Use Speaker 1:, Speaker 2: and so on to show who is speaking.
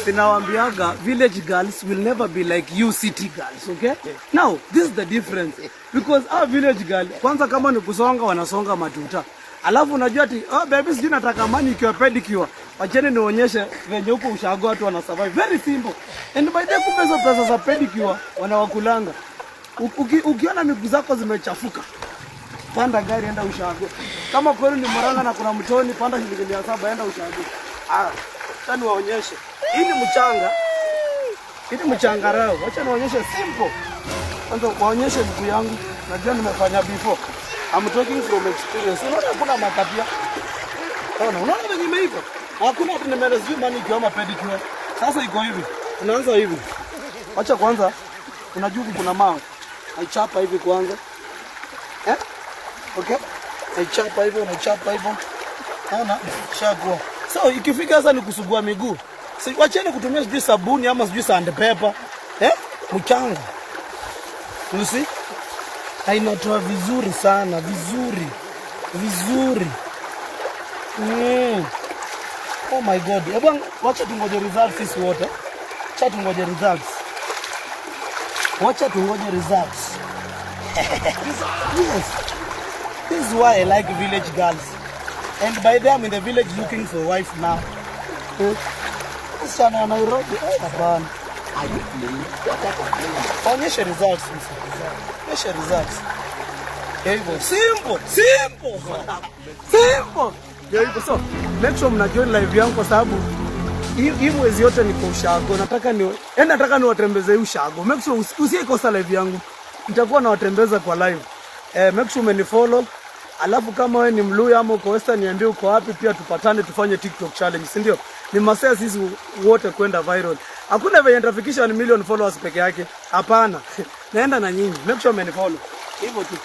Speaker 1: Sinawaambiaga village girls will never be like you city girls, okay? Now, this is the difference. Because our village girl, kwanza kama ni kusonga wanasonga matuta. Alafu unajua ati, oh baby sijui nataka mani ikiwa pedicure. Wacheni nionyeshe venye huko ushago watu wana survive. Very simple. And by the kumbe hizo pesa za pedicure wanawakulanga. Ukiona miguu zako zimechafuka, panda gari enda ushago. Kama kweli ni Murang'a na kuna mtoni, panda shilingi 700 enda ushago. Tani waonyeshe. Hii ni mchanga. Hii ni mchanga rao. Wacha niwaonyeshe simple. Kwanza waonyeshe miguu yangu. Najua nimefanya before. I'm talking from experience. Unaona kuna makapia. Unaona venye imeiva. Hakuna ati nimeresume mani ikiwa pedicure. Sasa iko hivi. Unaanza hivi. Wacha kwanza unajua kuna mawe. Naichapa hivi kwanza. Okay? Naichapa hivi, unaichapa hivi. Unaona? Shagua. So ikifika sasa ni kusugua miguu. Wacheni kutumia sijui sabuni ama sijui sandpaper. Mchanga. You see? Hainatoa vizuri sana, vizuri. Oh my God. Hebu wacha tungoje results sisi wote. Wacha tungoje results. Yes. This is why I like village girls. And by the way, I'm in the village looking for a wife now. Sana Nairobi. Hapana. Onyesha results. Onyesha results. Hivyo simple. Hivyo so make sure mnajoin live yangu kwa sababu hii mwezi yote niko ushago. Nataka niwatembeze ushago. Make sure usikosa live yangu. Nitakuwa nawatembeza kwa live. Make sure umenifollow. Alafu kama wewe ni Mluya ama uko Western niambie uko wapi, pia tupatane tufanye TikTok challenge, si ndio? Ni masaa sisi wote kwenda viral. Hakuna venye nitafikisha 1 million followers peke yake. Hapana. Naenda na nyinyi. Make sure umenifollow. Hivyo tu.